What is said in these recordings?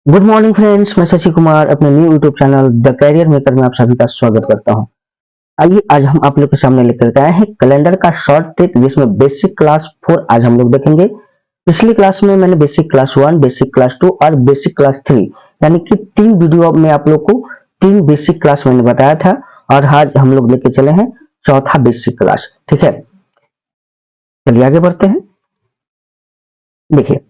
Good morning friends, मैं शशि कुमार अपने new YouTube channel the career maker में आप सभी का स्वागत करता हूं। आइए आज हम आप लोग के सामने लेकर के आए हैं कैलेंडर का शॉर्ट ट्रिक, जिसमें बेसिक क्लास 4 आज हम लोग देखेंगे। पिछली क्लास में मैंने बेसिक क्लास 1, बेसिक क्लास 2 और बेसिक क्लास 3 यानी कि 3 वीडियो में आप लोग को 3 बेसिक क्लास मैंने बताया था, और आज हम लोग लेके चले हैं चौथा बेसिक क्लास। ठीक है, चलिए आगे बढ़ते हैं। देखिए,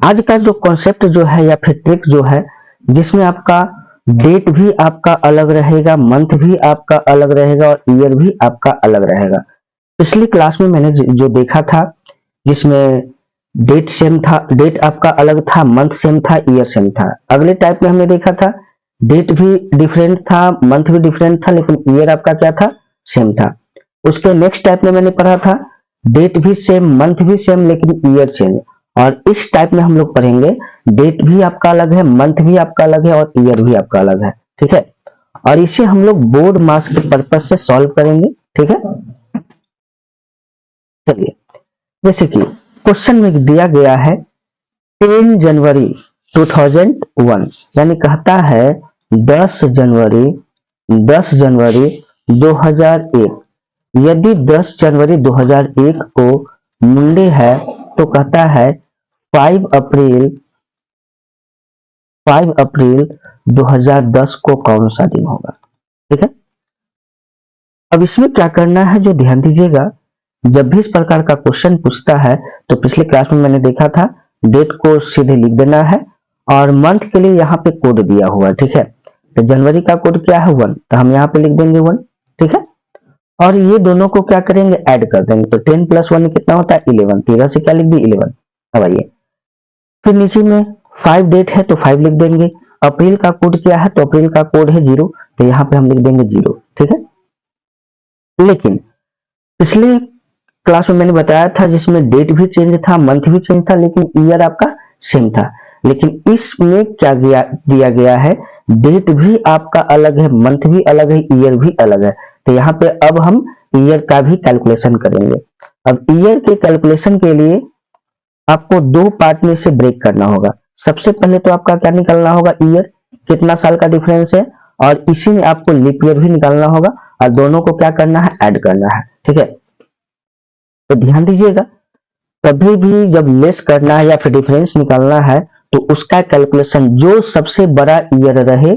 आज का जो कॉन्सेप्ट जो है या फिर ट्रिक जो है, जिसमें आपका डेट भी आपका अलग रहेगा, मंथ भी आपका अलग रहेगा और ईयर भी आपका अलग रहेगा। पिछली क्लास में मैंने जो देखा था, जिसमें डेट सेम था, डेट आपका अलग था, मंथ सेम था, ईयर सेम था। अगले टाइप में हमने देखा था डेट भी डिफरेंट था, मंथ भी डिफरेंट था, लेकिन ईयर आपका क्या था, सेम था। उसके नेक्स्ट टाइप में मैंने पढ़ा था डेट भी सेम, मंथ भी सेम, लेकिन ईयर सेम। और इस टाइप में हम लोग पढ़ेंगे डेट भी आपका अलग है, मंथ भी आपका अलग है और ईयर भी आपका अलग है। ठीक है, और इसे हम लोग बोर्ड मार्क्स के पर्पज से सॉल्व करेंगे। ठीक है, चलिए, जैसे कि क्वेश्चन में दिया गया है 10 जनवरी 2001, यानी कहता है 10 जनवरी 2001। यदि 10 जनवरी 2001 को मंडे है तो कहता है 5 अप्रैल 2010 को कौन सा दिन होगा। ठीक है, अब इसमें क्या करना है, जो ध्यान दीजिएगा, जब भी इस प्रकार का क्वेश्चन पूछता है तो पिछले क्लास में मैंने देखा था डेट को सीधे लिख देना है और मंथ के लिए यहाँ पे कोड दिया हुआ है। ठीक है, तो जनवरी का कोड क्या है 1, तो हम यहाँ पे लिख देंगे 1। ठीक है, और ये दोनों को क्या करेंगे, ऐड कर देंगे, तो 10 प्लस 1 कितना होता है 11। 13 से क्या लिख दी 11। अब आइए, फिर नीचे में 5 डेट है तो 5 लिख देंगे। अप्रैल का कोड क्या है, तो अप्रैल का कोड है 0, तो यहाँ पे हम लिख देंगे 0। ठीक है, लेकिन पिछले क्लास में मैंने बताया था जिसमें डेट भी चेंज था, मंथ भी चेंज था, लेकिन ईयर आपका सेम था। लेकिन इसमें क्या दिया गया है, डेट भी आपका अलग है, मंथ भी अलग है, ईयर भी अलग है। तो यहाँ पे अब हम ईयर का भी कैलकुलेशन करेंगे। अब ईयर के कैलकुलेशन के लिए आपको 2 पार्ट में से ब्रेक करना होगा। सबसे पहले तो आपका क्या निकालना होगा, ईयर, कितना साल का डिफरेंस है, और इसी में आपको लीप ईयर भी निकालना होगा, और दोनों को क्या करना है, ऐड करना है। ठीक है, तो ध्यान दीजिएगा, कभी भी जब लेस करना है या फिर डिफरेंस निकालना है तो उसका कैलकुलेशन जो सबसे बड़ा ईयर रहे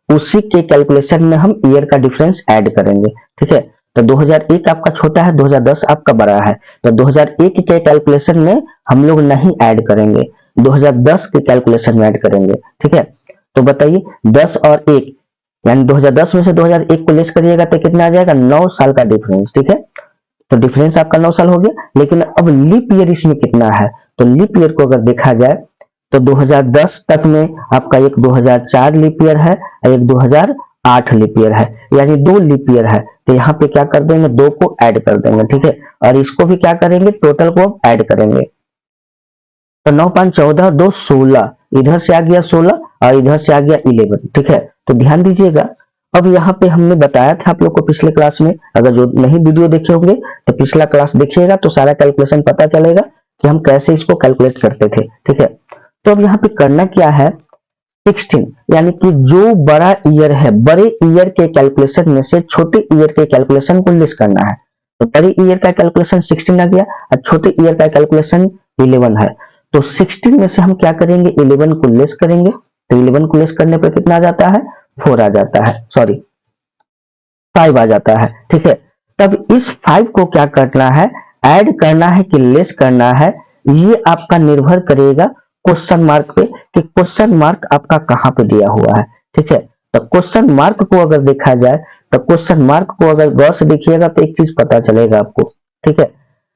उसी के कैलकुलेशन में हम ईयर का डिफरेंस ऐड करेंगे। ठीक है, तो 2001 आपका छोटा है, 2010 आपका बड़ा है, तो 2001 के कैलकुलेशन में हम लोग नहीं ऐड करेंगे, 2010 के कैलकुलेशन में ऐड करेंगे। ठीक है, तो बताइए 10 और 1 यानी 2010 में से 2001 को लेस करिएगा तो कितना आ जाएगा, 9 साल का डिफरेंस। ठीक है, तो डिफरेंस आपका 9 साल हो गया। लेकिन अब लीप ईयर इसमें कितना है, तो लीप ईयर को अगर देखा जाए तो 2010 तक में आपका एक 2004 लीप ईयर है और एक 2008 लीप ईयर है, यानी 2 लीप ईयर है। तो यहाँ पे क्या कर देंगे, 2 को ऐड कर देंगे। ठीक है, और इसको भी क्या करेंगे, टोटल को ऐड करेंगे। तो 9 5 14 2 16, इधर से आ गया 16 और इधर से आ गया 11। ठीक है, तो ध्यान दीजिएगा, अब यहाँ पे हमने बताया था आप लोग को पिछले क्लास में, अगर जो नहीं वीडियो देखे होंगे तो पिछला क्लास देखिएगा तो सारा कैलकुलेशन पता चलेगा कि हम कैसे इसको कैलकुलेट करते थे। ठीक है, तो अब यहाँ पे करना क्या है, 16 यानी कि जो बड़ा ईयर है, बड़े ईयर के कैलकुलेशन में से छोटे ईयर के कैलकुलेशन को लेस करना है। तो बड़े ईयर का कैलकुलेशन 16 आ गया और छोटे ईयर का कैलकुलेशन 11 है। तो 16 में से हम क्या करेंगे, 11 को लेस करेंगे, तो 11 को लेस करने पर कितना आ जाता है, 4 आ जाता है, सॉरी 5 आ जाता है। ठीक है, तब इस 5 को क्या करना है, ऐड करना है कि लेस करना है, ये आपका निर्भर करेगा क्वेश्चन मार्क पे कि क्वेश्चन मार्क आपका कहां पे दिया हुआ है। ठीक है, तो क्वेश्चन मार्क को अगर देखा जाए तो क्वेश्चन मार्क को अगर गौर से देखिएगा तो एक चीज पता चलेगा आपको। ठीक है,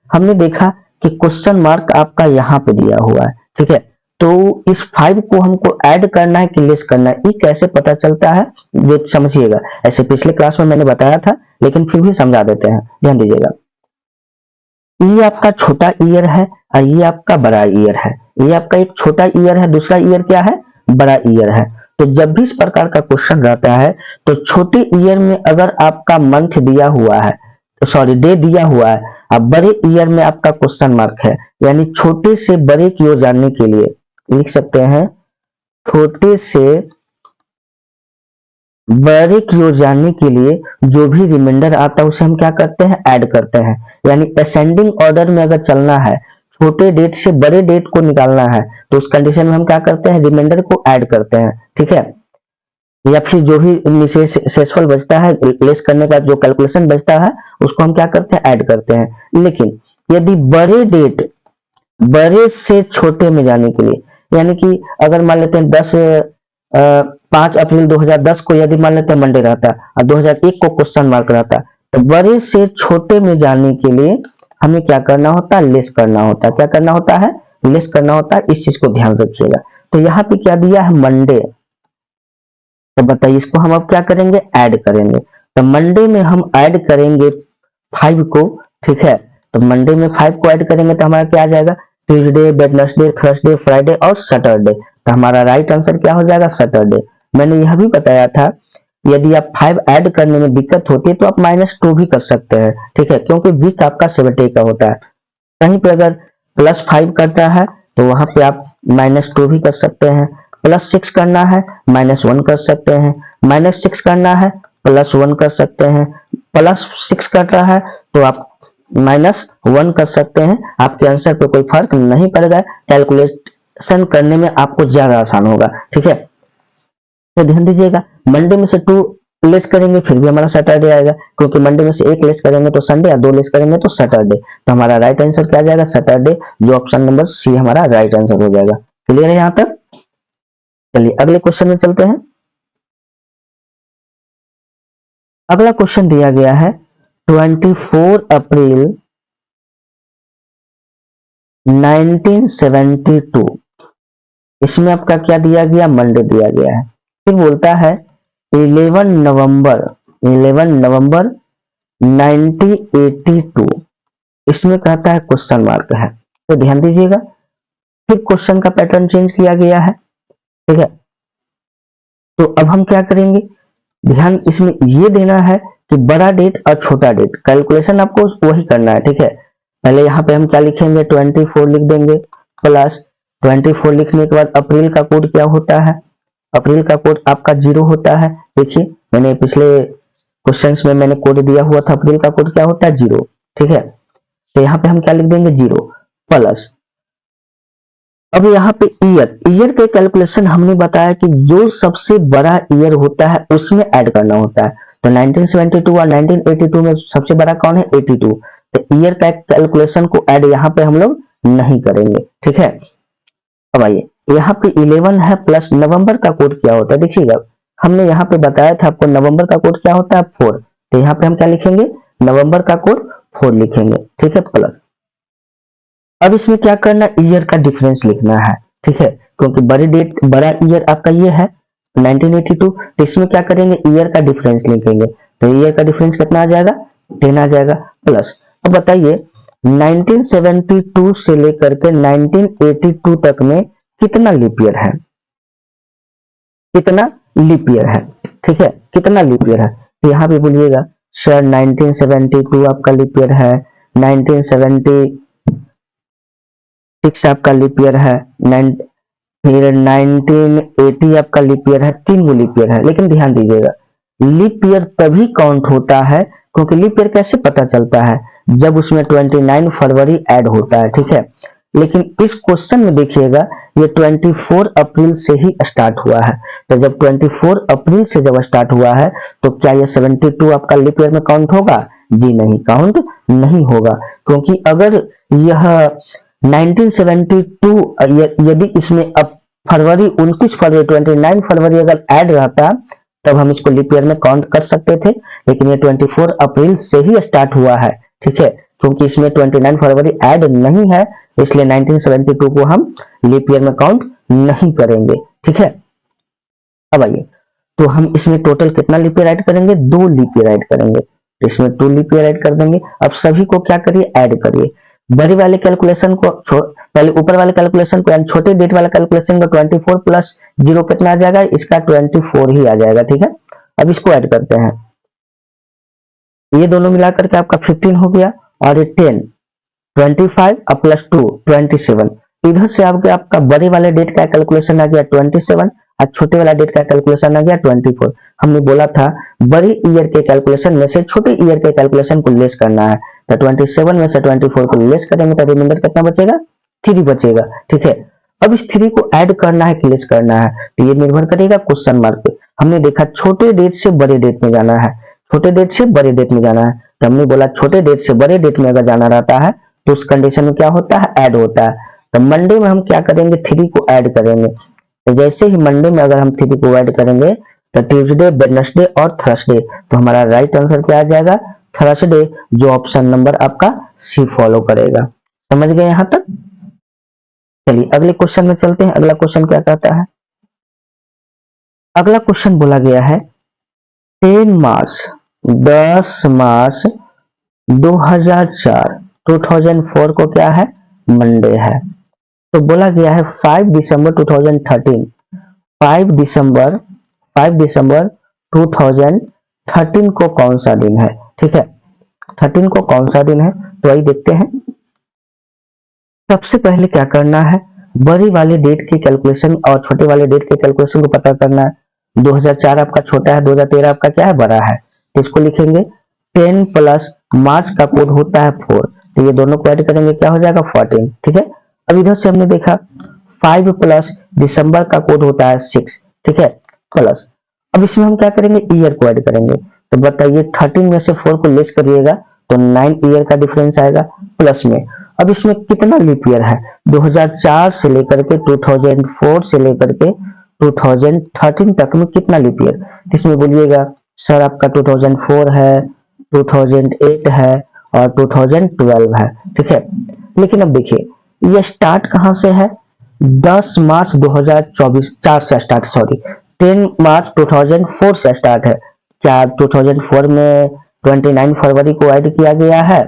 हमने देखा कि क्वेश्चन मार्क आपका यहाँ पे दिया हुआ है। ठीक है, तो इस 5 को हमको ऐड करना है कि लेस करना है, ये कैसे पता चलता है जो समझिएगा। ऐसे पिछले क्लास में मैंने बताया था, लेकिन फिर भी समझा देते हैं, ध्यान दीजिएगा। ये आपका छोटा ईयर है और ये आपका बड़ा ईयर है। ये आपका एक छोटा ईयर है, दूसरा ईयर क्या है, बड़ा ईयर है। तो जब भी इस प्रकार का क्वेश्चन रहता है तो छोटे ईयर में अगर आपका मंथ दिया हुआ है, तो सॉरी डे दिया हुआ है, अब बड़े ईयर में आपका क्वेश्चन मार्क है, यानी छोटे से बड़े की ओर जानने के लिए लिख सकते हैं छोटे से बड़े की ओर जाने के लिए जो भी रिमाइंडर आता है उसे हम क्या करते हैं, ऐड करते हैं। यानी असेंडिंग ऑर्डर में अगर चलना है, छोटे डेट से बड़े डेट को निकालना है, तो उस कंडीशन में हम क्या करते हैं, रिमाइंडर को ऐड करते हैं। ठीक है, या फिर जो भी शेषफल बचता है, लेस करने का जो कैलकुलेशन बचता है, उसको हम क्या करते हैं, ऐड करते हैं। लेकिन यदि बड़े डेट बड़े से छोटे में जाने के लिए, यानी कि अगर मान लेते हैं 5 अप्रैल 2010 को यदि मान लेते हैं मंडे रहता और 2001 को क्वेश्चन मार्क रहता, तो बड़े से छोटे में जाने के लिए हमें क्या करना होता है, लेस करना होता है। क्या करना होता है, लेस करना होता है। इस चीज को ध्यान रखिएगा। तो यहाँ पे क्या दिया है, मंडे। तो बताइए इसको हम अब क्या करेंगे, ऐड करेंगे। तो मंडे में हम ऐड करेंगे 5 को। ठीक है, तो मंडे में 5 को ऐड करेंगे तो हमारा क्या आ जाएगा, ट्यूसडे, वेडनेसडे, थर्सडे, फ्राइडे और सैटरडे। तो हमारा राइट आंसर क्या हो जाएगा, सैटरडे। मैंने यह भी बताया था, यदि आप 5 ऐड करने में दिक्कत होती है तो आप -2 भी कर सकते हैं। ठीक है, क्योंकि वीक आपका 7 डे का होता है। कहीं पे अगर +5 करना है तो वहां पे आप -2 भी कर सकते हैं। +6 करना है, -1 कर सकते हैं। -6 करना है, +1 कर सकते हैं। +6 करना है तो आप -1 कर सकते हैं। आपके आंसर पे कोई फर्क नहीं पड़ेगा, कैलकुलेशन करने में आपको ज्यादा आसान होगा। ठीक है, तो ध्यान दीजिएगा, मंडे में से 2 लेस करेंगे फिर भी हमारा सैटरडे आएगा, क्योंकि मंडे में से 1 लेस करेंगे तो संडे या 2 लेस करेंगे तो सैटरडे। तो हमारा राइट आंसर क्या आ जाएगा, सैटरडे, जो ऑप्शन नंबर सी हमारा राइट आंसर हो जाएगा। क्लियर है यहाँ तक? चलिए अगले क्वेश्चन में चलते हैं। अगला क्वेश्चन दिया गया है 24 अप्रैल 1972। इसमें आपका क्या दिया गया, मंडे दिया गया है। फिर बोलता है 11 नवंबर 1982। इसमें कहता है क्वेश्चन मार्क है। तो ध्यान दीजिएगा, फिर क्वेश्चन का पैटर्न चेंज किया गया है। ठीक है, तो अब हम क्या करेंगे, ध्यान इसमें ये देना है कि बड़ा डेट और छोटा डेट, कैलकुलेशन आपको वही करना है। ठीक है, पहले यहाँ पे हम क्या लिखेंगे, 24 लिख देंगे, प्लस 24 लिखने के बाद अप्रैल का कोड क्या होता है, अप्रैल का कोड आपका 0 होता है। देखिए मैंने पिछले क्वेश्चंस में मैंने कोड दिया हुआ था, अप्रैल का कोड क्या होता है, 0। ठीक है, तो यहाँ पे हम क्या लिख देंगे, 0 प्लस, अब यहाँ पे ईयर के कैलकुलेशन हमने बताया कि जो सबसे बड़ा ईयर होता है उसमें ऐड करना होता है। तो 1972 और 1982 में सबसे बड़ा कौन है, 82। तो ईयर का कैलकुलेशन को ऐड यहाँ पे हम लोग नहीं करेंगे। ठीक है, अब आइए यहाँ पे 11 है प्लस नवंबर का कोड क्या होता है, देखिएगा हमने यहाँ पे बताया था आपको नवंबर का कोड क्या होता है, 4। तो यहाँ पे हम क्या लिखेंगे, नवंबर का कोड 4 लिखेंगे। ठीक है, प्लस, अब इसमें क्या करना, ईयर का डिफरेंस लिखना है। ठीक है, क्योंकि बड़ी डेट बड़ा ईयर आपका ये है 1982, तो इसमें क्या करेंगे, ईयर का डिफरेंस लिखेंगे। तो ईयर का डिफरेंस कितना आ जाएगा, 10 आ जाएगा। प्लस, अब बताइए 1972 से लेकर के 1982 तक में कितना लीप ईयर है, कितना लीप ईयर है। ठीक है, कितना लीप ईयर है, तो यहाँ पे बोलिएगा सर 1972 आपका लीप ईयर है, 1976 आपका लीप ईयर है, फिर 1980 आपका लीप ईयर है। 3 लीप ईयर है। लेकिन ध्यान दीजिएगा, लीप ईयर तभी काउंट होता है, क्योंकि लीप ईयर कैसे पता चलता है, जब उसमें 29 फरवरी ऐड होता है। ठीक है, लेकिन इस क्वेश्चन में देखिएगा ये 24 अप्रैल से ही स्टार्ट हुआ है। तो जब 24 अप्रैल से जब स्टार्ट हुआ है तो क्या ये 72 आपका लीप ईयर में काउंट होगा, जी नहीं, काउंट नहीं होगा। क्योंकि अगर यह 1972 यदि इसमें अब फरवरी 29 फरवरी 29 फरवरी अगर ऐड रहता तब हम इसको लीप ईयर में काउंट कर सकते थे। लेकिन ये 24 अप्रैल से ही स्टार्ट हुआ है। ठीक है, क्योंकि इसमें 29 फरवरी ऐड नहीं है, इसलिए 1972 को हम लीप ईयर में काउंट नहीं करेंगे। ठीक है, अब आइए, तो हम इसमें टोटल कितना लीप ईयर ऐड करेंगे, 2 लीप ईयर ऐड करेंगे। तो इसमें 2 लीप ईयर ऐड कर देंगे। अब सभी को क्या करिए, ऐड करिए। बड़ी वाले कैलकुलेशन को पहले ऊपर वाले कैलकुलेशन को, यानी छोटे डेट वाला कैलकुलेशन को 24 प्लस 0 कितना आ जाएगा, इसका 24 ही आ जाएगा। ठीक है, अब इसको ऐड करते हैं, ये दोनों मिलाकर के आपका 15 हो गया, और ये 10, 25 और प्लस 2 27। इधर से आपके आपका बड़े वाले डेट का कैलकुलेशन आ गया 27 और छोटे वाला डेट का कैलकुलेशन आ गया 24। हमने बोला था बड़े ईयर के कैलकुलेशन में से छोटे ईयर के कैलकुलेशन को लेस करना है, तो 27 में से 24 को लेस करेंगे तो रिमाइंडर कितना बचेगा, 3 बचेगा। ठीक है, अब इस 3 को ऐड करना है कि लेस करना है, तो ये निर्भर करेगा क्वेश्चन मार्क पे। हमने देखा छोटे डेट से बड़े डेट में जाना है, छोटे डेट से बड़े डेट में जाना है, तो हमने बोला छोटे डेट से बड़े डेट में अगर जाना रहता है तो उस कंडीशन में क्या होता है, ऐड होता है। तो मंडे में हम क्या करेंगे, 3 को ऐड करेंगे। तो जैसे ही मंडे में अगर हम 3 को ऐड करेंगे तो ट्यूसडे, वेडनेसडे और थर्सडे, तो हमारा राइट आंसर क्या आ जाएगा, थर्सडे, जो ऑप्शन नंबर आपका सी फॉलो करेगा। समझ गए यहां तक? चलिए अगले क्वेश्चन में चलते हैं। अगला क्वेश्चन क्या कहता है, अगला क्वेश्चन बोला गया है 10 मार्च 2004 2004 को क्या है, मंडे है। तो बोला गया है 5 दिसंबर 2013, 5 दिसंबर 2013 को कौन सा दिन है। ठीक है, 13 को कौन सा दिन है, तो वही देखते हैं। सबसे पहले क्या करना है, बड़ी वाले डेट की कैलकुलेशन और छोटे वाले डेट के कैलकुलेशन को पता करना है। 2004 आपका छोटा है, 2013 आपका क्या है, बड़ा है, तो इसको लिखेंगे 10 प्लस मार्च का कोड होता है 4, तो ये दोनों को ऐड करेंगे क्या हो जाएगा 14। ठीक है, अब इधर से हमने देखा 5 प्लस दिसंबर का कोड होता है 6। ठीक है, प्लस अब इसमें हम क्या करेंगे, ईयर को ऐड करेंगे। तो बताइए 13 में से 4 को लेस करिएगा तो 9 ईयर का डिफरेंस आएगा, प्लस में अब इसमें कितना लीप ईयर है, 2004 से लेकर के 2004 से लेकर के 2013 तक में कितना लीप ईयर, इसमें बोलिएगा सर आपका 2004 है, 2008 है और 2012 है। ठीक है, लेकिन अब देखिए ये स्टार्ट कहां से है, 10 मार्च 2024 4 से स्टार्ट, सॉरी 10 मार्च 2004 से स्टार्ट है। क्या 2004 में 29 फरवरी को ऐड किया गया है,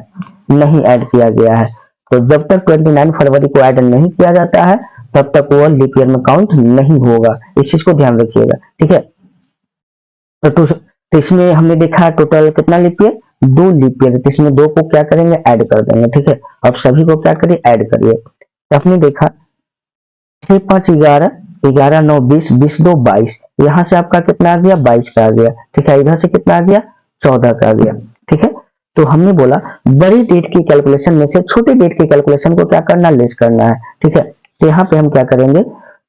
नहीं ऐड किया गया है। तो जब तक 29 फरवरी को ऐड नहीं किया जाता है तब तक वो लीप ईयर में काउंट नहीं होगा, इस चीज को ध्यान रखिएगा। ठीक है, तो इसमें हमने देखा टोटल कितना लीप ईयर, 2 लीप ईयर, तो इसमें 2 को क्या करेंगे, ऐड कर देंगे। ठीक है, अब सभी को क्या करिए, ऐड करिए। तो आपने देखा 6 5 11, 11 9 20, 20 2 22, यहाँ से आपका कितना आ गया, 22 का आ गया। ठीक है, इधर से कितना आ गया, 14 का आ गया। ठीक है, तो हमने बोला बड़ी डेट की कैलकुलेशन में से छोटे डेट की कैलकुलेशन को क्या करना, लेस करना है। ठीक है, तो यहाँ पे हम क्या करेंगे,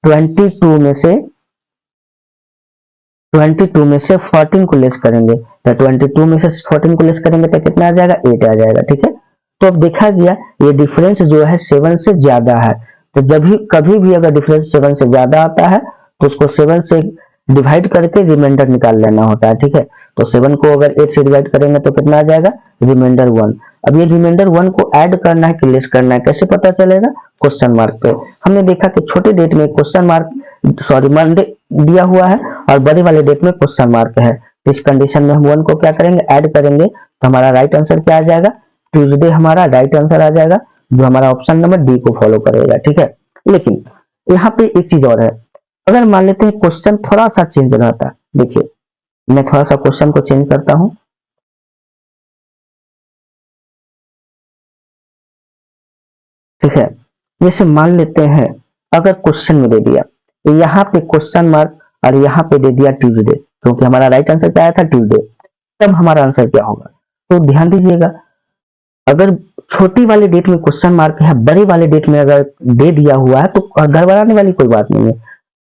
22 में से 14 को लेस करेंगे, तो 22 में से 14 को लेस करेंगे तो कितना आ जाएगा, 8 आ जाएगा। ठीक है, तो अब देखा गया ये डिफरेंस जो है 7 से ज्यादा है, तो जब भी कभी भी अगर डिफरेंस 7 से ज्यादा आता है तो उसको 7 से डिवाइड करके रिमाइंडर निकाल लेना होता है। ठीक है, तो 7 को अगर 8 से डिवाइड करेंगे तो कितना आ जाएगा, रिमाइंडर 1। अब ये रिमाइंडर 1 को ऐड करना है कि लेस करना है, कैसे पता चलेगा, क्वेश्चन मार्क पे। हमने देखा कि छोटे डेट में क्वेश्चन मार्क, सॉरी मंडे दिया हुआ है और बड़े वाले डेट में क्वेश्चन मार्क है। तो इस कंडीशन में हम 1 को क्या करेंगे, ऐड करेंगे, तो हमारा राइट आंसर क्या आ जाएगा, ट्यूसडे हमारा राइट आंसर आ जाएगा, जो हमारा ऑप्शन नंबर डी को फॉलो करेगा। ठीक है, लेकिन यहाँ पे एक चीज और है, अगर मान लेते हैं क्वेश्चन थोड़ा सा चेंज रहता, देखिए मैं थोड़ा सा क्वेश्चन को चेंज करता हूं। ठीक है, जैसे मान लेते हैं अगर क्वेश्चन में दे दिया यहाँ पे क्वेश्चन मार्क और यहाँ पे दे दिया ट्यूसडे, क्योंकि हमारा राइट आंसर क्या आया था, ट्यूसडे, तब हमारा आंसर क्या होगा। तो ध्यान दीजिएगा, अगर छोटी वाले डेट में क्वेश्चन मार्क है, बड़े वाले डेट में अगर दे दिया हुआ है तो घबराने वाली कोई बात नहीं है,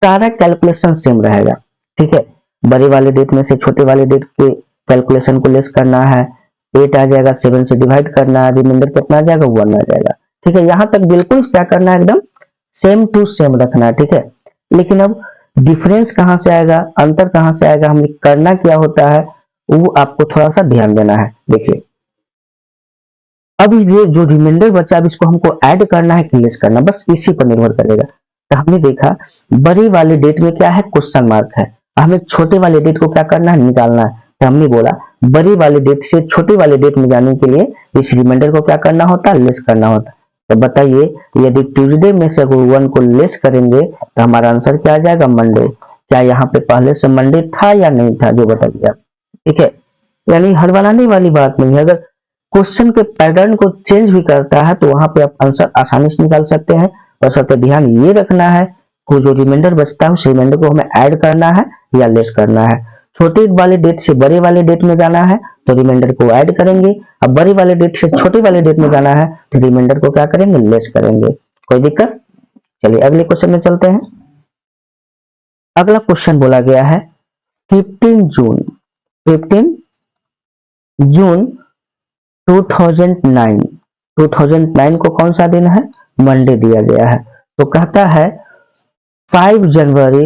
सारा कैलकुलेशन सेम रहेगा। ठीक है, बड़े वाले डेट में से छोटे वाले डेट के कैलकुलेशन को लेस करना है, 8 आ जाएगा, 7 से डिवाइड करना है, रिमाइंडर कितना आ जाएगा, 1 आ जाएगा। ठीक है, यहां तक बिल्कुल क्या करना है, एकदम सेम टू सेम रखना है। ठीक है, लेकिन अब डिफरेंस कहां से आएगा, अंतर कहां से आएगा, हमें करना क्या होता है वो आपको थोड़ा सा ध्यान देना है। देखिए अब ये जो रिमाइंडर बचा, अब इसको हमको ऐड करना है कि लेस करना, बस इसी पर निर्भर करेगा। तो हमने देखा बड़ी वाले डेट में क्या है, क्वेश्चन मार्क है, हमें छोटे वाले डेट को क्या करना है, निकालना है। तो हमने बोला बड़ी वाले डेट से छोटे वाले डेट में जाने के लिए इस रिमाइंडर को क्या करना होता है, लेस करना होता है। तो बताइए यदि ट्यूसडे में से अगर 1 को लेस करेंगे तो हमारा आंसर क्या आ जाएगा, मंडे। क्या यहाँ पे पहले से मंडे था या नहीं था, जो बताइए आप। ठीक है, यानी हड़बड़ाने वाली बात नहीं है, अगर क्वेश्चन के पैटर्न को चेंज भी करता है तो वहां पे आप आंसर आसानी से निकाल सकते हैं। बशर्ते ध्यान ये रखना है कि जो रिमाइंडर बचता है उस रिमाइंडर को हमें ऐड करना है या लेस करना है। छोटे वाले डेट से बड़े वाले डेट में जाना है तो रिमाइंडर को ऐड करेंगे, अब बड़े वाले डेट से छोटे वाले डेट में जाना है तो रिमाइंडर को क्या करेंगे, लेस करेंगे। कोई दिक्कत? चलिए अगले क्वेश्चन में चलते हैं। अगला क्वेश्चन बोला गया है 15 जून 15 जून 2009 2009 को कौन सा दिन है, मंडे दिया गया है। तो कहता है 5 जनवरी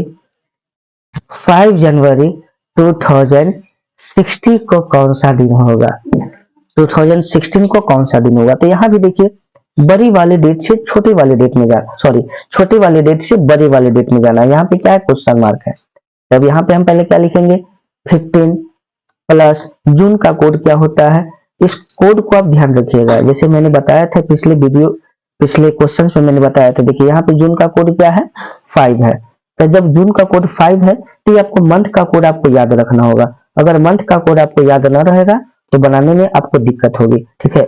2060 को कौन सा दिन होगा, 2016 को कौन सा दिन होगा। तो यहां भी देखिए बड़ी वाले डेट से छोटे वाले डेट में जाना, सॉरी छोटे वाले डेट से बड़े वाले डेट में जाना। यहाँ पे क्या है, क्वेश्चन मार्क है। तब यहाँ पे हम पहले क्या लिखेंगे, 15 प्लस जून का कोड क्या होता है। इस कोड को आप ध्यान रखिएगा, जैसे मैंने बताया था पिछले क्वेश्चन में मैंने बताया था। देखिए यहाँ पे जून का कोड क्या है, 5 है। तो जब जून का कोड 5 है तो आपको मंथ का कोड आपको याद रखना होगा। अगर मंथ का कोड आपको याद न रहेगा तो बनाने में आपको दिक्कत होगी, ठीक है।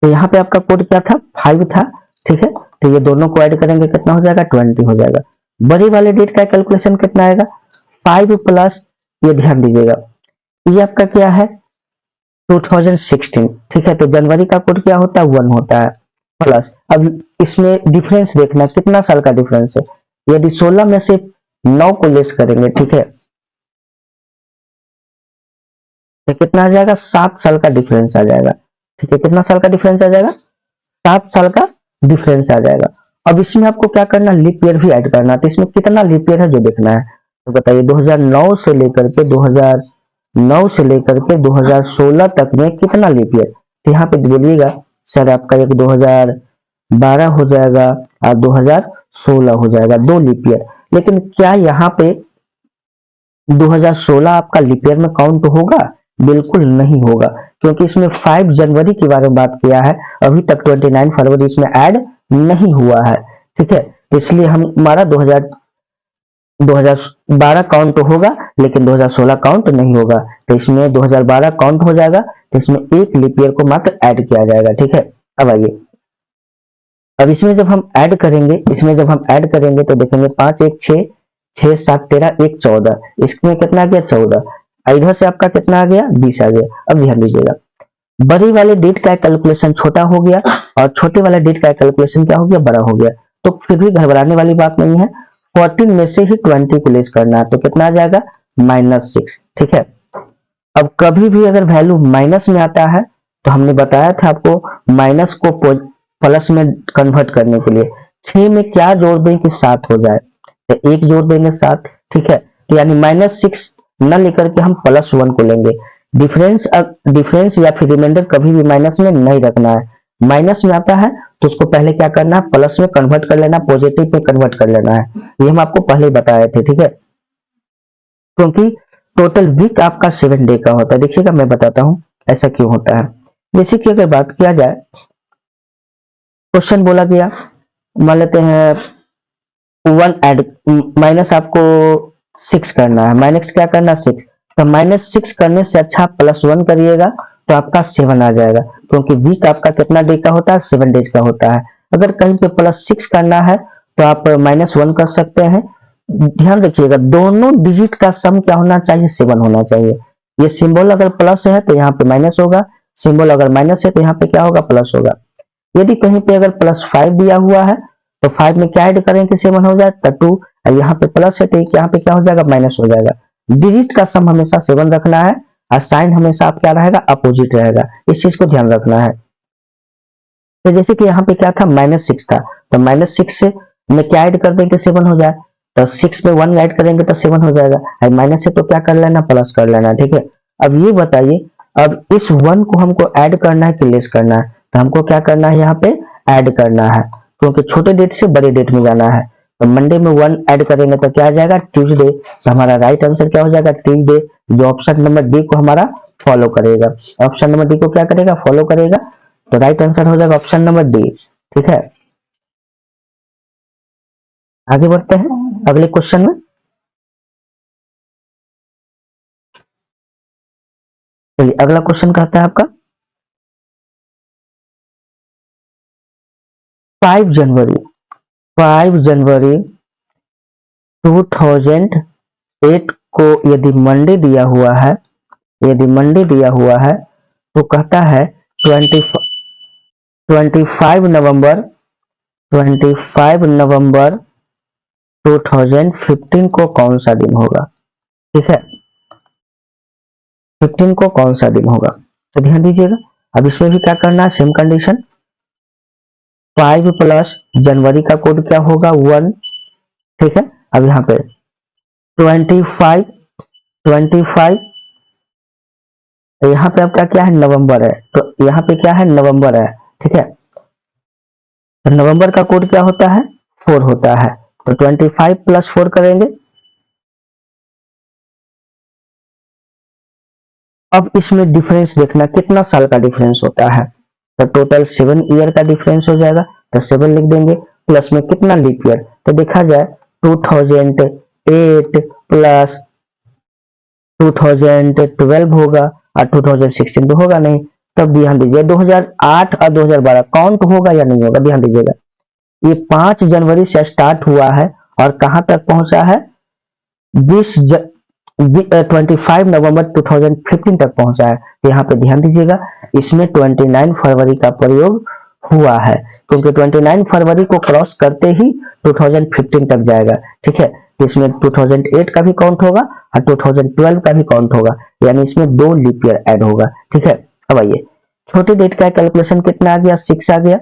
तो यहाँ पे आपका कोड क्या था, 5 था, ठीक है। तो ये दोनों को ऐड करेंगे कितना हो जाएगा, 20 हो जाएगा। बड़ी वाले डेट का कैलकुलेशन कितना आएगा, 5 प्लस, ये ध्यान दीजिएगा, ये आपका क्या है 2016, ठीक है। तो जनवरी का कोड क्या होता है, 1 होता है, प्लस अब इसमें डिफरेंस देखना कितना साल का डिफरेंस है। यदि 16 में से 9 को लेस करेंगे, ठीक है, तो कितना आ जाएगा, 7 साल का डिफरेंस आ जाएगा, ठीक है। कितना साल का डिफरेंस आ जाएगा, 7 साल का डिफरेंस आ जाएगा। अब इसमें आपको क्या करना, लीप ईयर भी ऐड करना है। तो इसमें कितना लीप ईयर है जो देखना है। तो बताइए 2009 से लेकर के 2016 तक में कितना लीप ईयर। तो यहाँ पे बोलिएगा सर आपका एक 2012 हो जाएगा और 2016 हो जाएगा, 2 लीप ईयर। लेकिन क्या यहाँ पे 2016 आपका लीप ईयर में काउंट होगा, बिल्कुल नहीं होगा, क्योंकि इसमें 5 जनवरी के बारे में बात किया है, अभी तक 29 फरवरी इसमें ऐड नहीं हुआ है, ठीक है। तो इसलिए हम हमारा 2012 काउंट होगा लेकिन 2016 काउंट नहीं होगा। तो इसमें 2012 काउंट हो जाएगा, तो इसमें एक लीप ईयर को मात्र ऐड किया जाएगा, ठीक है। अब आइए, अब इसमें जब हम ऐड करेंगे तो देखेंगे 5 1 6, 6 7 13, 1 14, इसमें कितना आ गया 14, इधर से आपका कितना आ गया 20 आ गया। अब ध्यान दीजिएगा, बड़ी वाले डेट का कैलकुलेशन छोटा हो गया और छोटे वाले डेट का कैलकुलेशन क्या हो गया, बड़ा हो गया। तो फिर भी घबराने वाली बात नहीं है, 14 में से ही 20 को लेस करना है, तो कितना आ जाएगा -6, ठीक है। अब कभी भी अगर वैल्यू माइनस में आता है तो हमने बताया था आपको माइनस को प्लस में कन्वर्ट करने के लिए 6 में क्या जोड़ दें कि 7 हो जाए, तो 1 जोड़ देंगे 7, ठीक है। तो यानी -6 न लेकर के हम +1 को लेंगे। डिफरेंस या फिर रिमाइंडर कभी भी माइनस में नहीं रखना है। माइनस में आता है तो उसको पहले क्या करना है, प्लस में कन्वर्ट कर लेना, पॉजिटिव में कन्वर्ट कर लेना है। ये हम आपको पहले बताए थे, ठीक है। क्योंकि टोटल वीक आपका 7 डे का होता है। देखिएगा मैं बताता हूं ऐसा क्यों होता है। जैसे कि अगर बात किया जाए, क्वेश्चन बोला गया, मान लेते हैं 1 ऐड माइनस आपको 6 करना है, माइनस क्या करना 6, तो -6 करने से अच्छा आप +1 करिएगा तो आपका 7 आ जाएगा, क्योंकि वीक आपका कितना डे का होता है, 7 डेज का होता है। अगर कहीं पे +6 करना है तो आप -1 कर सकते हैं। ध्यान रखिएगा दोनों डिजिट का सम क्या होना चाहिए, 7 होना चाहिए। ये सिंबल अगर प्लस है तो यहाँ पे माइनस होगा, सिंबल अगर माइनस है तो यहाँ पे क्या होगा, प्लस होगा। यदि कहीं पे अगर +5 दिया हुआ है तो 5 में क्या ऐड करें कि 7 हो जाए, तो 2, और यहाँ पे प्लस है तो यहाँ पे क्या हो जाएगा, माइनस हो जाएगा। डिजिट का सम हमेशा 7 रखना है और साइन हमेशा आप क्या रहेगा, अपोजिट रहेगा, इस चीज को ध्यान रखना है। तो जैसे कि यहाँ पे क्या था, -6 था, तो -6 से में क्या ऐड कर देंगे 7 हो जाए, तो 6 में 1 ऐड करेंगे तो 7 हो जाएगा, और माइनस से तो क्या कर लेना, प्लस कर लेना, ठीक है। अब ये बताइए, अब इस 1 को हमको ऐड करना है कि लेस करना है, तो हमको क्या करना है, यहाँ पे ऐड करना है, क्योंकि छोटे डेट से बड़े डेट में जाना है। तो मंडे में 1 ऐड करेंगे तो क्या आ जाएगा, ट्यूसडे। तो हमारा राइट आंसर क्या हो जाएगा, ट्यूसडे, जो ऑप्शन नंबर डी को हमारा फॉलो करेगा। ऑप्शन नंबर डी को क्या करेगा, फॉलो करेगा। तो राइट आंसर हो जाएगा ऑप्शन नंबर डी, ठीक है। आगे बढ़ते हैं अगले क्वेश्चन में। चलिए अगला क्वेश्चन कहता है आपका 5 जनवरी 2008 को यदि मंडे दिया हुआ है, तो कहता है 25 नवंबर 2015 को कौन सा दिन होगा। ठीक है, 15 को कौन सा दिन होगा, तो ध्यान दीजिएगा। अब इसमें भी क्या करना है, सेम कंडीशन, 5 प्लस जनवरी का कोड क्या होगा 1। ठीक है, अब यहाँ पे 25 यहाँ पे आपका क्या है, नवंबर है, तो यहाँ पे क्या है, नवंबर है। ठीक है, तो नवंबर का कोड क्या होता है, 4 होता है, तो 25 प्लस 4 करेंगे। अब इसमें डिफरेंस देखना, कितना साल का डिफरेंस होता है, तो टोटल 7 ईयर का डिफरेंस हो जाएगा, तो 7 लिख देंगे, प्लस में कितना लीप ईयर, तो देखा जाए 2008 प्लस 2012 होगा, और 2016 तो होगा नहीं। तब ध्यान दीजिए 2008 और 2012 काउंट होगा या नहीं होगा, ध्यान दीजिएगा। ये 5 जनवरी से स्टार्ट हुआ है और कहां तक पहुंचा है, 25 नवंबर 2015 तक पहुंचा है। तो यहाँ पे ध्यान दीजिएगा, इसमें 29 फरवरी का प्रयोग हुआ है, क्योंकि 29 फरवरी को क्रॉस करते ही 2015 तक जाएगा। ठीक है, इसमें 2008 का भी काउंट होगा और 2012 का भी काउंट होगा, यानी इसमें 2 लीप ईयर ऐड होगा। ठीक है, अब आइए छोटे डेट का कैलकुलेशन कितना आ गया, 6 आ गया।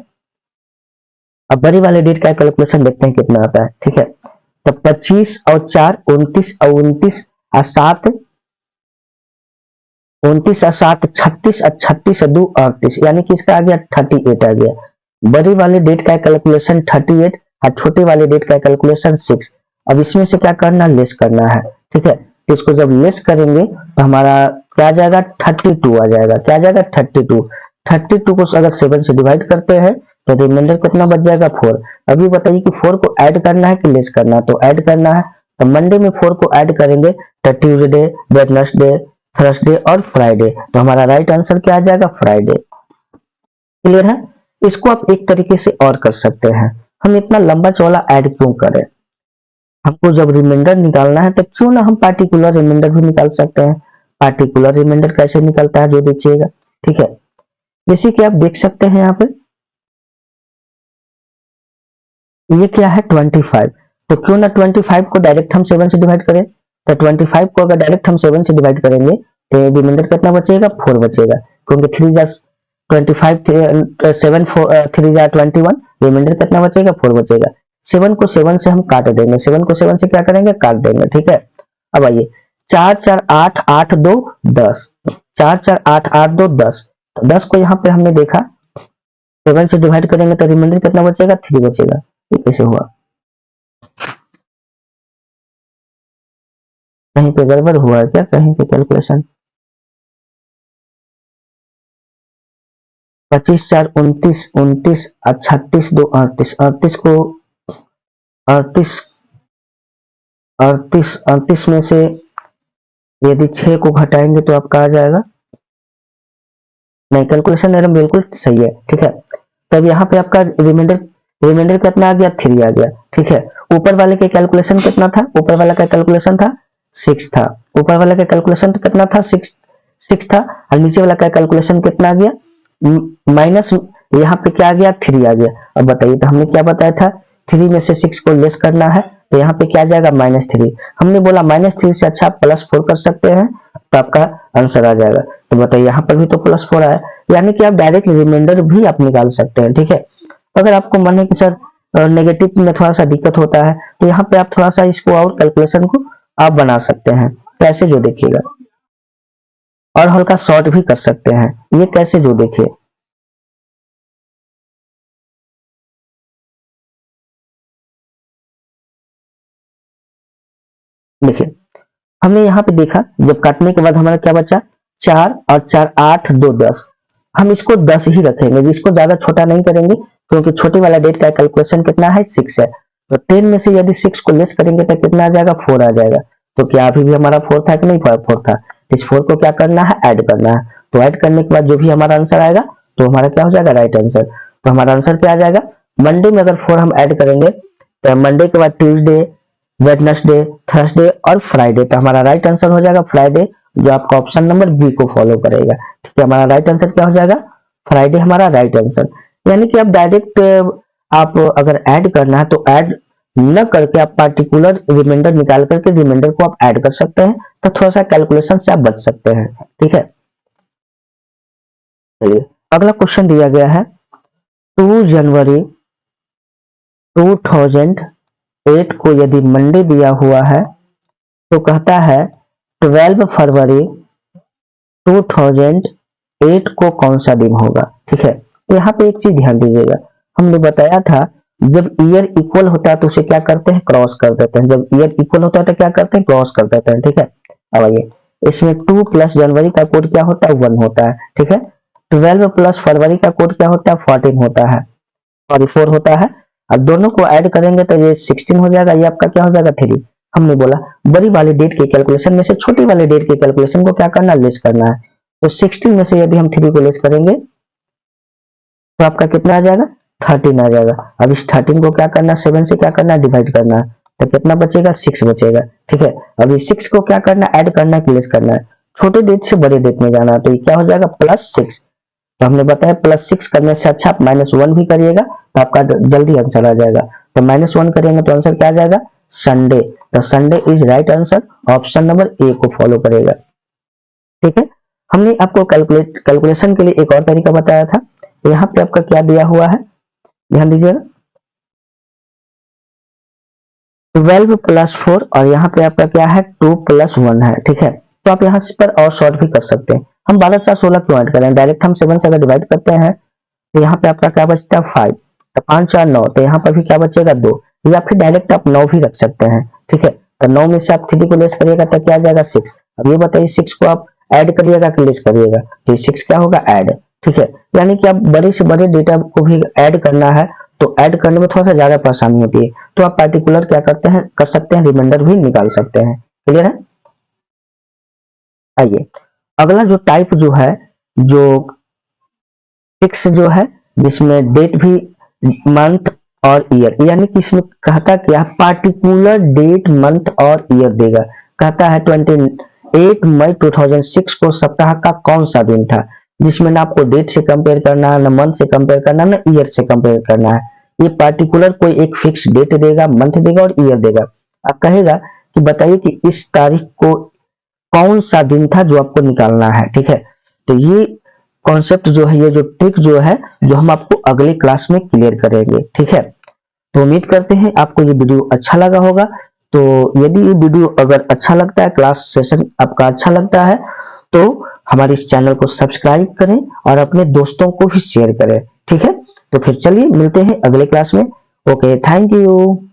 अब बड़ी वाले डेट का कैलकुलेशन देखते हैं कितना आता है। ठीक है, तो 25 और 4 29 और 29 और 7 29 और 7 36 और 36 और 2 38, यानी कि इसका आ गया 38 आ गया। बड़ी वाले डेट का कैलकुलेशन 38 और छोटे वाले डेट का कैलकुलेशन 6। अब इसमें से क्या करना, लेस करना है। ठीक है, तो इसको जब लेस करेंगे तो हमारा क्या आ जाएगा, 32 आ जाएगा। क्या आ जाएगा, 32 को अगर 7 से डिवाइड करते हैं तो रिमाइंडर कितना बच जाएगा, 4। अभी बताइए कि 4 को ऐड करना है कि लेस करना है, तो ऐड करना है। तो मंडे में 4 को ऐड करेंगे तो ट्यूसडे, वेडनेसडे, थर्सडे और फ्राइडे, तो हमारा राइट आंसर क्या आ जाएगा, फ्राइडे। क्लियर है, इसको आप एक तरीके से और कर सकते हैं। हम इतना लंबा चौड़ा ऐड क्यों करें, हमको जब रिमाइंडर निकालना है तो क्यों ना हम पार्टिकुलर रिमाइंडर भी निकाल सकते हैं। पार्टिकुलर रिमाइंडर कैसे निकलता है जो देखिएगा। ठीक है, जैसे कि आप देख सकते हैं यहाँ पे ये क्या है, 25, तो क्यों ना 25 को डायरेक्ट हम 7 से डिवाइड करें। तो 25 को अगर डायरेक्ट हम 7 से डिवाइड करेंगे तो रिमाइंडर कितना बचेगा, 4 बचेगा, क्योंकि 3 जा 25 7 3 जा 21, रिमाइंडर कितना बचेगा, 4 बचेगा। 7 को 7 से हम काट देंगे, 7 को 7 से क्या करेंगे, काट देंगे। ठीक है, अब आइए 4 4 8 8 2 10, 4 4 8 8 2 10, तो 10 को यहाँ पे हमने देखा 7 से डिवाइड करेंगे तो रिमाइंडर कितना बचेगा, 3 बचेगा। ये कैसे हुआ, कहीं पे गड़बड़ हुआ है क्या, कहीं पे कैलकुलेशन। 25 4 29 29 और 36 2 38, 38 को 38 38 में से यदि 6 को घटाएंगे तो आपका आ जाएगा, नहीं कैलकुलेशन मेरा बिल्कुल सही है। ठीक है, तब यहाँ पे आपका रिमाइंडर कितना आ गया, 3 आ गया। ठीक है, ऊपर वाले के कैलकुलेशन कितना था, ऊपर वाला का कैलकुलेशन था 6 था, ऊपर वाला का कैलकुलेशन कितना था, 6 था, और नीचे वाला का कैलकुलेशन कितना आ गया, माइनस यहाँ पे क्या आ गया, 3 आ गया। अब बताइए, तो हमने क्या बताया था, 3 में से 6 को लेस करना है, तो यहाँ पे क्या आ जाएगा, -3। हमने बोला -3 से अच्छा +4 कर सकते हैं, तो आपका आंसर आ जाएगा। तो बताइए यहाँ पर भी तो +4 आया, यानी कि आप डायरेक्ट रिमाइंडर भी आप निकाल सकते हैं। ठीक है, अगर आपको मन है कि सर नेगेटिव में थोड़ा सा दिक्कत होता है, तो यहाँ पे आप थोड़ा सा इसको और कैलकुलेशन को आप बना सकते हैं। कैसे, जो देखिएगा, और हल्का शॉर्ट भी कर सकते हैं। ये कैसे, जो देखिए, देखिए हमने यहाँ पे देखा, जब काटने के बाद हमारा क्या बचा, 4 और 4 8 2 10, हम इसको 10 ही रखेंगे, इसको ज्यादा छोटा नहीं करेंगे, क्योंकि छोटे वाला डेट का कैलकुलेशन कितना है, 6 है। तो 10 में से यदि 6 को लेस करेंगे तो कितना आ जाएगा, 4 आ जाएगा। तो क्या अभी भी हमारा 4 था कि नहीं, 4 था। इस 4 को क्या करना है, ऐड करना है। तो ऐड करने के बाद जो भी हमारा आंसर आएगा तो हमारा क्या हो जाएगा, राइट आंसर। तो हमारा आंसर क्या आ जाएगा, मंडे में अगर 4 हम ऐड करेंगे तो मंडे के बाद ट्यूसडे, वेडनेसडे, थर्सडे और फ्राइडे, तो हमारा राइट आंसर हो जाएगा फ्राइडे, जो आपका ऑप्शन नंबर बी को फॉलो करेगा। ठीक है, हमारा राइट आंसर क्या हो जाएगा? फ्राइडे हमारा राइट आंसर। यानी कि आप डायरेक्ट आप अगर ऐड करना है तो ऐड न करके आप पार्टिकुलर रिमाइंडर निकाल करके रिमाइंडर को आप ऐड कर सकते हैं, तो थोड़ा सा कैलकुलेशन से आप बच सकते हैं। ठीक है, चलिए अगला क्वेश्चन दिया गया है 2 जनवरी 2008 को यदि मंडे दिया हुआ है तो कहता है 12 फरवरी 2008 को कौन सा दिन होगा। ठीक है, तो यहाँ पे एक चीज ध्यान दीजिएगा, हमने बताया था जब ईयर इक्वल होता है तो उसे क्या करते हैं? क्रॉस कर देते हैं। जब ईयर इक्वल होता है तो क्या करते हैं? क्रॉस कर देते हैं। ठीक है, अब आइए इसमें 2 प्लस जनवरी का कोड क्या होता है? 1 होता है। ठीक है, 12 प्लस फरवरी का कोड क्या होता है? 14 होता है, सॉरी 4 होता है। अब दोनों को ऐड करेंगे तो ये 16 हो जाएगा, ये आपका क्या हो जाएगा? 3। हमने बोला बड़ी वाले डेट के कैलकुलेशन में से छोटी वाले डेट के कैलकुलेशन को क्या करना? लेस करना है। तो 16 में से यदि हम 3 को लेस करेंगे तो आपका कितना आ जाएगा? 13 आ जाएगा। अब इस 13 को क्या करना? 7 से क्या करना? डिवाइड करना है, तो कितना बचेगा? 6 बचेगा। ठीक है, अब इस 6 को क्या करना? ऐड करना है, लेस करना है। छोटे डेट से बड़े डेट में जाना है, तो ये क्या हो जाएगा? +6। तो हमने बताया +6 करने से अच्छा आप -1 भी करिएगा तो आपका जल्दी आंसर आ जाएगा। तो -1 करेंगे तो आंसर क्या आ जाएगा? संडे। तो Sunday is right answer, option number A को फॉलो करेगा। ठीक है, हमने आपको कैलकुलेशन के लिए एक और तरीका बताया था। यहाँ पे आपका क्या दिया हुआ है, ध्यान दीजिएगा, 12 + 4 और यहाँ पे आपका क्या है? 2 + 1 है। ठीक है, तो आप यहाँ पर और शॉर्ट भी कर सकते हैं। हम 12 4 16 क्यों ऐड करें? डायरेक्ट हम 7 से अगर डिवाइड करते हैं तो यहाँ पे आपका क्या बचता है? 5। तो 5 4 9, तो यहाँ पर भी क्या बचेगा? 2, या फिर डायरेक्ट आप 9 भी रख सकते हैं। ठीक है, तो 9 में से आप 3 को लेस करिएगा तो क्या आ जाएगा? 6। अब ये बताइए 6 को आप ऐड करिएगा कि लेस करिएगा? तो 6 क्या होगा? ऐड। ठीक है, यानी कि आप बड़े से बड़े डेटा को भी ऐड करना है तो ऐड करने में थोड़ा सा ज्यादा परेशानी होती है, तो आप पार्टिकुलर क्या करते हैं? कर सकते हैं, रिमाइंडर भी निकाल सकते हैं। क्लियर है? आइए अगला जो टाइप जो है, जो फिक्स जो है, जिसमें डेट भी मंथ और ईयर, यानी कि इसमें कहता क्या? पार्टिकुलर डेट मंथ और ईयर देगा। कहता है 28 मई 2006 को सप्ताह का कौन सा दिन था, जिसमें ना आपको डेट से कंपेयर करना है, ना मंथ से कंपेयर करना है, ना ईयर से कंपेयर करना है। ये पार्टिकुलर कोई एक फिक्स डेट देगा, मंथ देगा और ईयर देगा। अब कहेगा कि बताइए कि इस तारीख को कौन सा दिन था जो आपको निकालना है। ठीक है, तो ये कॉन्सेप्ट जो है, ये जो ट्रिक जो है, जो हम आपको अगले क्लास में क्लियर करेंगे। ठीक है, तो उम्मीद करते हैं आपको ये वीडियो अच्छा लगा होगा। तो यदि ये वीडियो अगर अच्छा लगता है, क्लास सेशन आपका अच्छा लगता है, तो हमारे इस चैनल को सब्सक्राइब करें और अपने दोस्तों को भी शेयर करें। ठीक है, तो फिर चलिए मिलते हैं अगले क्लास में। Okay, thank you.